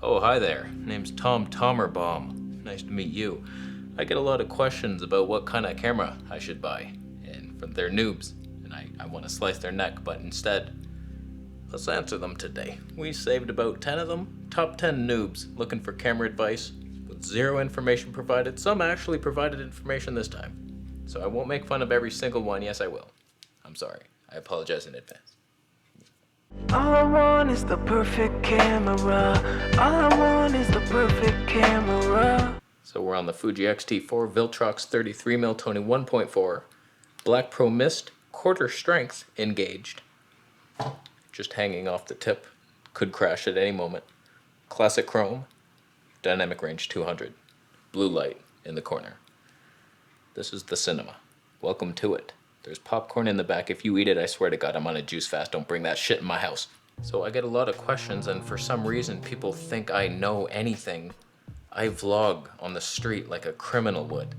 Oh, hi there. Name's Tom Tommerbaum. Nice to meet you. I get a lot of questions about what kind of camera I should buy, and from their noobs, and I want to slice their neck, but instead, let's answer them today. We saved about 10 of them, top 10 noobs looking for camera advice with zero information provided. Some actually provided information this time. So I won't make fun of every single one. Yes, I will. I'm sorry. I apologize in advance. All I want is the perfect camera. All I want is the perfect camera. So we're on the Fuji X-T4 Viltrox 33mm Tony 1.4, Black Pro Mist, quarter strength engaged, just hanging off the tip, could crash at any moment. Classic chrome, dynamic range 200, blue light in the corner. This is the cinema. Welcome to it. There's popcorn in the back. If you eat it, I swear to God, I'm on a juice fast. Don't bring that shit in my house. So I get a lot of questions, and for some reason, people think I know anything. I vlog on the street like a criminal would,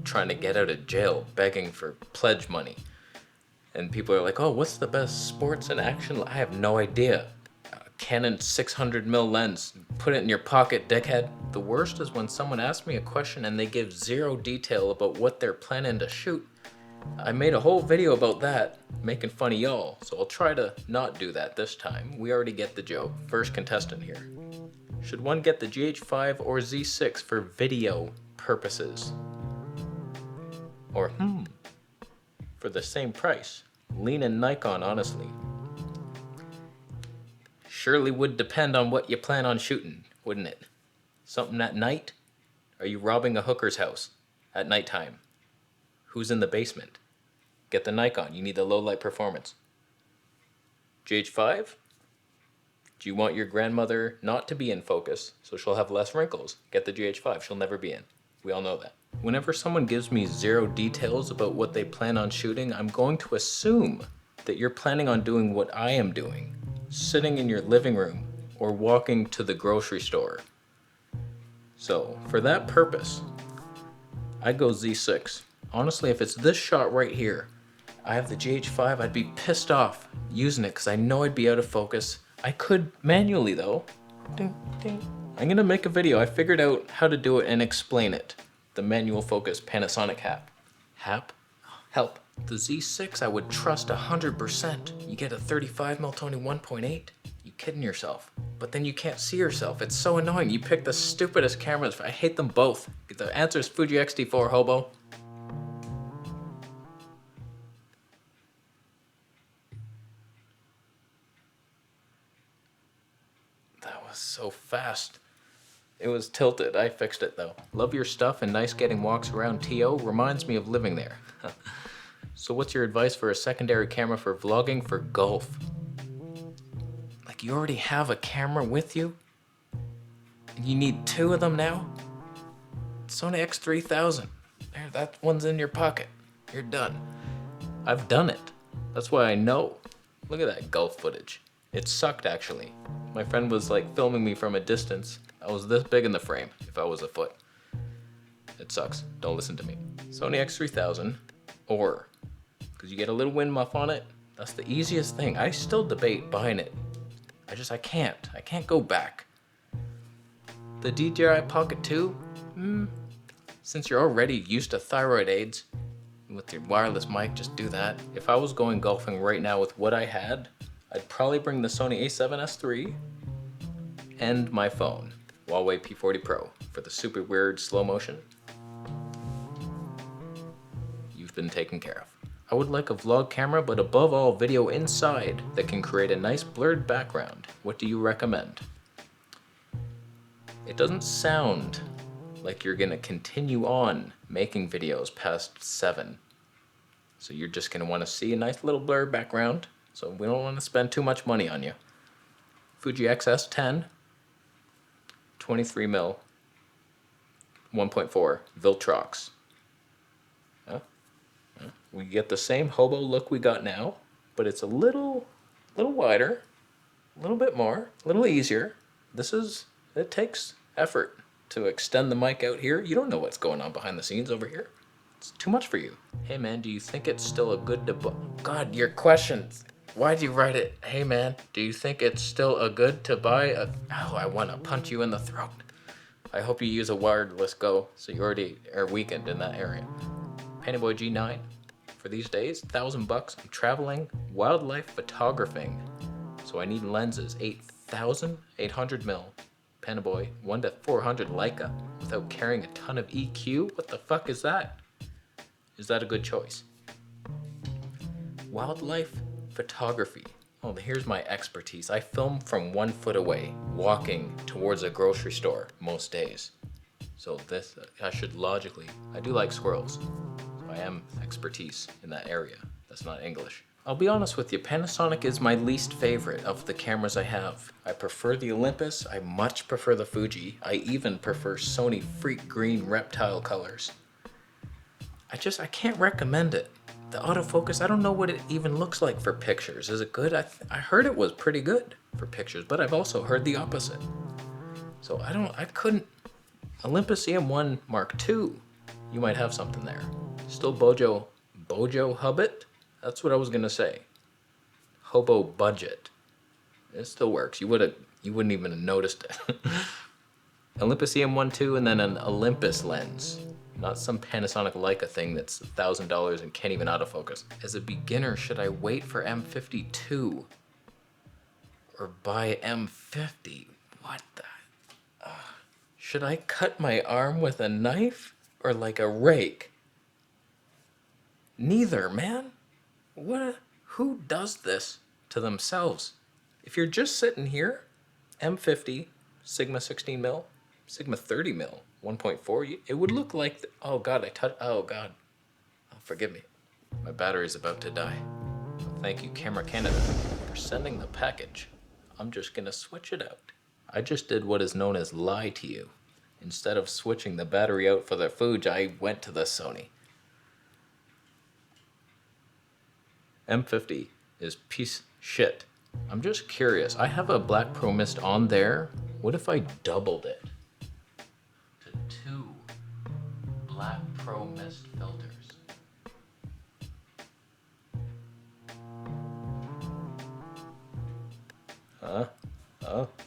trying to get out of jail, begging for pledge money. And people are like, oh, what's the best sports and action? I have no idea. Canon 600mm lens, put it in your pocket, dickhead. The worst is when someone asks me a question and they give zero detail about what they're planning to shoot. I made a whole video about that, making fun of y'all, so I'll try to not do that this time. We already get the joke. First contestant here. Should one get the GH5 or Z6 for video purposes? Or for the same price? Lean and Nikon, honestly. Surely would depend on what you plan on shooting, wouldn't it? Something at night? Are you robbing a hooker's house at nighttime? Who's in the basement? Get the Nikon, you need the low light performance. GH5? Do you want your grandmother not to be in focus, so she'll have less wrinkles? Get the GH5, she'll never be in. We all know that. Whenever someone gives me zero details about what they plan on shooting, I'm going to assume that you're planning on doing what I am doing, sitting in your living room or walking to the grocery store. So, for that purpose, I go Z6. Honestly, if it's this shot right here, I have the GH5, I'd be pissed off using it because I know I'd be out of focus. I could manually though. Ding, ding. I'm gonna make a video. I figured out how to do it and explain it. The manual focus Panasonic help. The Z6 I would trust 100%. You get a 35mm Tony 1.8. You kidding yourself? But then you can't see yourself. It's so annoying. You pick the stupidest cameras. I hate them both. The answer is Fuji X-T4, hobo. That was so fast. It was tilted. I fixed it though. Love your stuff and nice getting walks around TO. Reminds me of living there. So what's your advice for a secondary camera for vlogging for golf? Like you already have a camera with you? And you need two of them now? Sony X3000. There, that one's in your pocket. You're done. I've done it. That's why I know. Look at that golf footage. It sucked actually. My friend was like filming me from a distance. I was this big in the frame if I was a foot. It sucks. Don't listen to me. Sony X3000 or, because you get a little wind muff on it, that's the easiest thing. I still debate buying it. I can't go back. The DJI Pocket 2, since you're already used to thyroid aids, with your wireless mic, just do that. If I was going golfing right now with what I had, I'd probably bring the Sony A7S III and my phone, Huawei P40 Pro, for the super weird slow motion. You've been taken care of. I would like a vlog camera, but above all, video inside that can create a nice blurred background. What do you recommend? It doesn't sound like you're gonna continue on making videos past 7. So you're just gonna wanna see a nice little blurred background. So we don't wanna spend too much money on you. Fuji XS 10, 23mm, 1.4, Viltrox. We get the same hobo look we got now, but it's a little wider, a little bit more, a little easier. It takes effort to extend the mic out here. You don't know what's going on behind the scenes over here. It's too much for you. Hey man, do you think it's still a good God, your questions. Why'd you write it? Hey man, do you think it's still a good to buy? Oh, I want to punch you in the throat. I hope you use a wireless Go, so you already are weakened in that area. Panyboy G9, for these days, $1,000. I'm traveling, wildlife photographing. So I need lenses, 8,000, 800mm. Panaboy, 1 to 400 Leica, without carrying a ton of EQ? What the fuck is that? Is that a good choice? Wildlife photography. Oh, here's my expertise. I film from 1 foot away, walking towards a grocery store most days. So this, I should logically, I do like squirrels. So I am expertise in that area. That's not English. I'll be honest with you, Panasonic is my least favorite of the cameras I have. I prefer the Olympus, I much prefer the Fuji. I even prefer Sony Freak Green Reptile colors. I can't recommend it. The autofocus, I don't know what it even looks like for pictures. Is it good? I heard it was pretty good for pictures, but I've also heard the opposite. So I couldn't. Olympus EM1 Mark II, you might have something there. Still Bojo Hubbit? That's what I was gonna say. Hobo budget. It still works. You wouldn't even have noticed it. Olympus EM1 II and then an Olympus lens. Not some Panasonic Leica thing that's $1,000 and can't even autofocus. As a beginner, should I wait for M52? Or buy M50? What the? Should I cut my arm with a knife or like a rake? Neither, man. What? Who does this to themselves? If you're just sitting here, M50, Sigma 16mm, Sigma 30mm, 1.4, it would look like, oh God, oh God. Oh, forgive me. My battery's about to die. Thank you, Camera Canada, for sending the package. I'm just gonna switch it out. I just did what is known as lie to you. Instead of switching the battery out for the Fuji, I went to the Sony. M50 is piece shit. I'm just curious. I have a Black Pro Mist on there. What if I doubled it to 2 Black Pro Mist filters?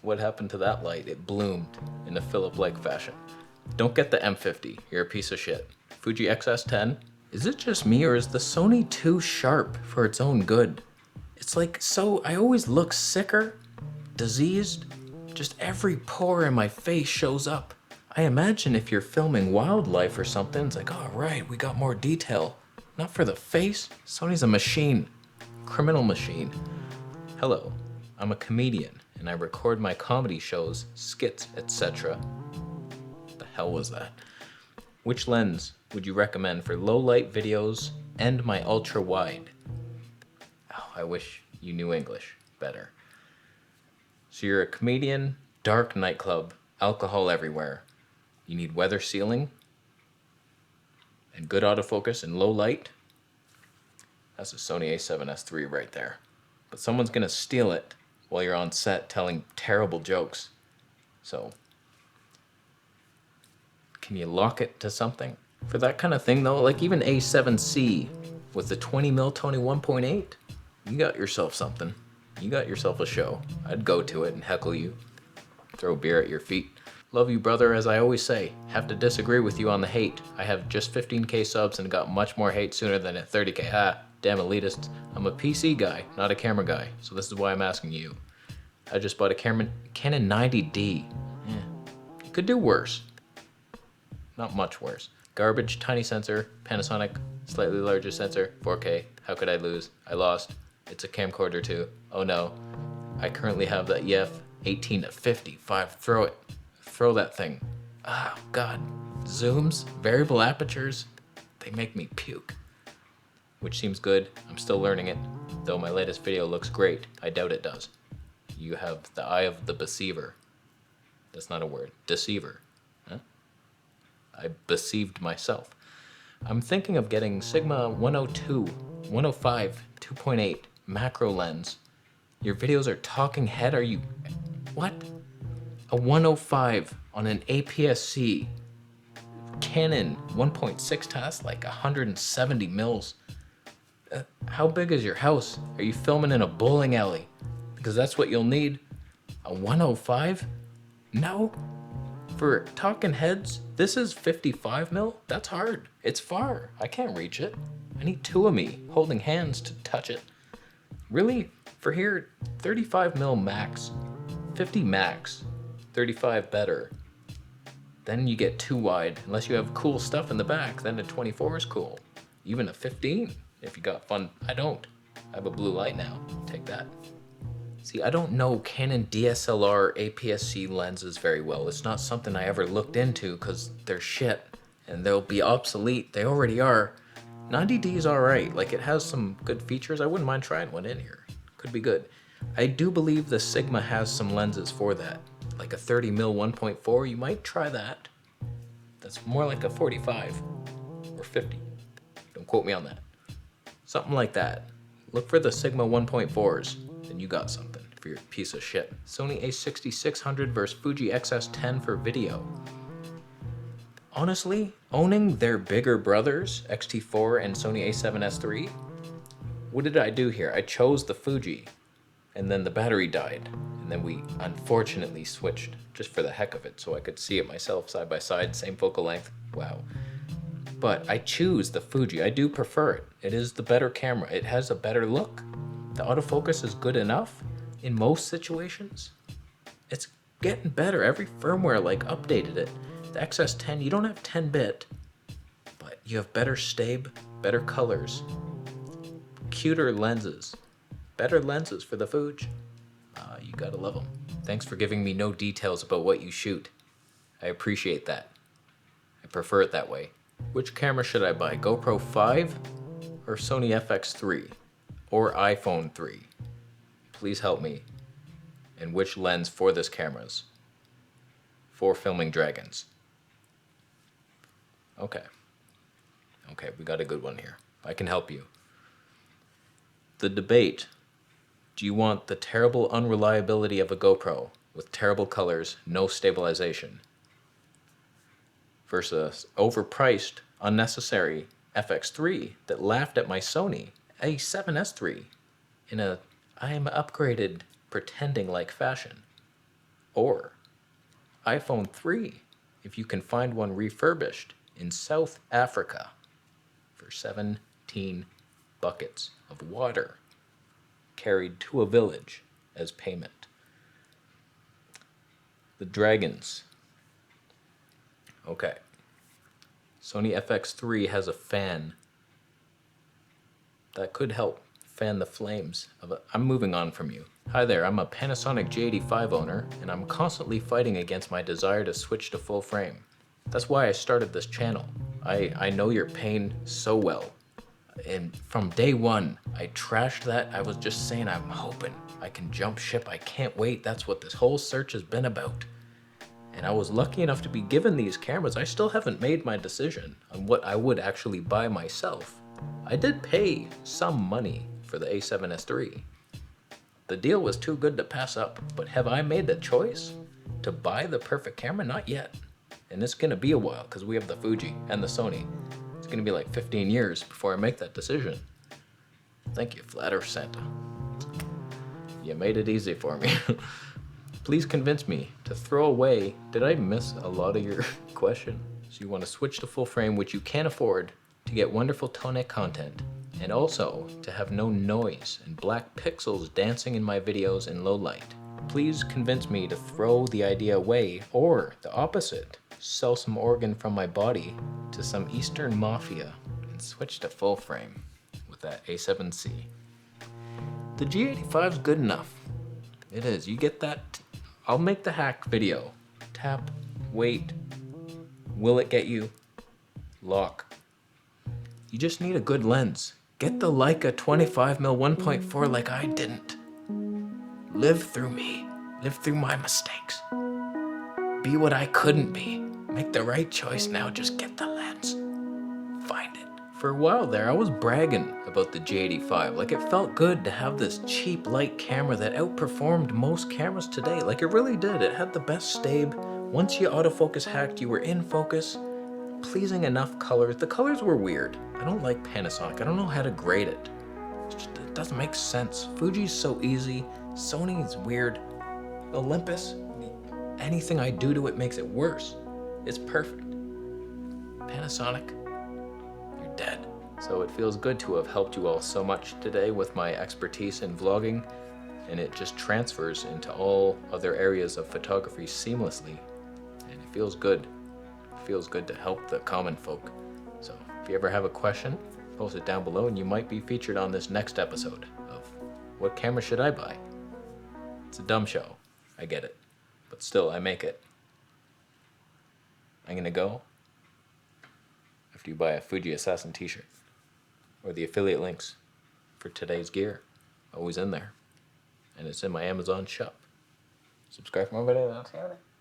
What happened to that light? It bloomed in a Philip-like fashion. Don't get the M50. You're a piece of shit. Fuji XS10. Is it just me or is the Sony too sharp for its own good? It's like, so I always look sicker, diseased, just every pore in my face shows up. I imagine if you're filming wildlife or something, it's like, oh right, we got more detail. Not for the face. Sony's a machine. Criminal machine. Hello, I'm a comedian and I record my comedy shows, skits, etc. What the hell was that? Which lens would you recommend for low light videos and my ultra wide? Oh, I wish you knew English better. So you're a comedian, dark nightclub, alcohol everywhere. You need weather sealing and good autofocus and low light. That's a Sony A7S III right there. But someone's gonna steal it while you're on set telling terrible jokes. So, can you lock it to something? For that kind of thing though, like even A7C with the 20mm Tony 1.8, you got yourself something. You got yourself a show. I'd go to it and heckle you, throw beer at your feet. Love you, brother, as I always say. Have to disagree with you on the hate. I have just 15K subs and got much more hate sooner than at 30K. Ah, damn elitists. I'm a PC guy, not a camera guy, so this is why I'm asking you. I just bought a Canon 90D. Yeah, it could do worse. Not much worse. Garbage, tiny sensor, Panasonic, slightly larger sensor, 4K. How could I lose? I lost. It's a camcorder too. Oh no. I currently have the EF 18 to 55. Throw it. Throw that thing. Oh God. Zooms, variable apertures, they make me puke. Which seems good. I'm still learning it. Though my latest video looks great, I doubt it does. You have the eye of the deceiver. That's not a word. Deceiver. Huh? I deceived myself. I'm thinking of getting Sigma 102, 105, 2.8 macro lens. Your videos are talking head. Are you... What? A 105 on an APS-C. Canon 1.6 test, like 170 mils. How big is your house? Are you filming in a bowling alley? Because that's what you'll need. A 105? No. For talking heads, this is 55 mil? That's hard. It's far. I can't reach it. I need two of me holding hands to touch it. Really? For here, 35 mil max. 50 max. 35 better. Then you get too wide. Unless you have cool stuff in the back, then a 24 is cool. Even a 15, if you got fun. I don't. I have a blue light now. Take that. See, I don't know Canon DSLR APS-C lenses very well. It's not something I ever looked into because they're shit and they'll be obsolete. They already are. 90D is alright. Like, it has some good features. I wouldn't mind trying one in here. Could be good. I do believe the Sigma has some lenses for that. Like a 30mm 1.4, you might try that. That's more like a 45 or 50. Don't quote me on that. Something like that. Look for the Sigma 1.4s, then you got something for your piece of shit. Sony A6600 versus Fuji XS10 for video. Honestly, owning their bigger brothers, X-T4 and Sony A7S III, what did I do here? I chose the Fuji, and then the battery died. And then we unfortunately switched just for the heck of it so I could see it myself side by side, same focal length. Wow. But I choose the Fuji. I do prefer it. It is the better camera. It has a better look. The autofocus is good enough in most situations. It's getting better. Every firmware updated it. The XS10, you don't have 10-bit, but you have better stabe, better colors, cuter lenses, better lenses for the Fuji. You gotta love them. Thanks for giving me no details about what you shoot. I appreciate that. I prefer it that way. Which camera should I buy? GoPro 5 or Sony FX3 or iPhone 3? Please help me. And which lens for this cameras? For filming dragons. Okay. Okay, we got a good one here. I can help you. The debate. Do you want the terrible unreliability of a GoPro with terrible colors, no stabilization, versus overpriced, unnecessary FX3 that laughed at my Sony A7S III in a I am upgraded pretending like fashion? Or iPhone 3 if you can find one refurbished in South Africa for 17 buckets of water carried to a village as payment. The dragons. Okay. Sony FX3 has a fan that could help fan the flames of it. I'm moving on from you. Hi there, I'm a Panasonic G85 owner, and I'm constantly fighting against my desire to switch to full frame. That's why I started this channel. I know your pain so well. And from day one, I trashed that. I was just saying, I'm hoping I can jump ship. I can't wait. That's what this whole search has been about. And I was lucky enough to be given these cameras. I still haven't made my decision on what I would actually buy myself. I did pay some money for the A7S III. The deal was too good to pass up, but have I made the choice to buy the perfect camera? Not yet. And it's gonna be a while because we have the Fuji and the Sony. It's gonna be like 15 years before I make that decision. Thank you, Flat Earth Santa. You made it easy for me. Please convince me to throw away. Did I miss a lot of your question? So you want to switch to full frame, which you can afford, to get wonderful tonic content, and also to have no noise and black pixels dancing in my videos in low light. Please convince me to throw the idea away, or the opposite, sell some organ from my body to some Eastern mafia and switch to full frame with that A7C. The G85 is good enough. It is. You get that. I'll make the hack video. Tap, wait. Will it get you? Lock. You just need a good lens. Get the Leica 25mm 1.4 like I didn't. Live through me. Live through my mistakes. Be what I couldn't be. Make the right choice now. Just get the lens. Find it. For a while there, I was bragging about the G85. Like, it felt good to have this cheap light camera that outperformed most cameras today. Like, it really did. It had the best stabe. Once you autofocus hacked, you were in focus. Pleasing enough colors. The colors were weird. I don't like Panasonic. I don't know how to grade it. doesn't make sense. Fuji's so easy, Sony's weird. Olympus, anything I do to it makes it worse. It's perfect. Panasonic, you're dead. So it feels good to have helped you all so much today with my expertise in vlogging, and it just transfers into all other areas of photography seamlessly, and it feels good. It feels good to help the common folk. So if you ever have a question, post it down below and you might be featured on this next episode of What Camera Should I Buy? It's a dumb show, I get it, but still I make it. I'm gonna go after you buy a Fuji Assassin t-shirt, or the affiliate links for today's gear, always in there, and it's in my Amazon shop. Subscribe for more videos.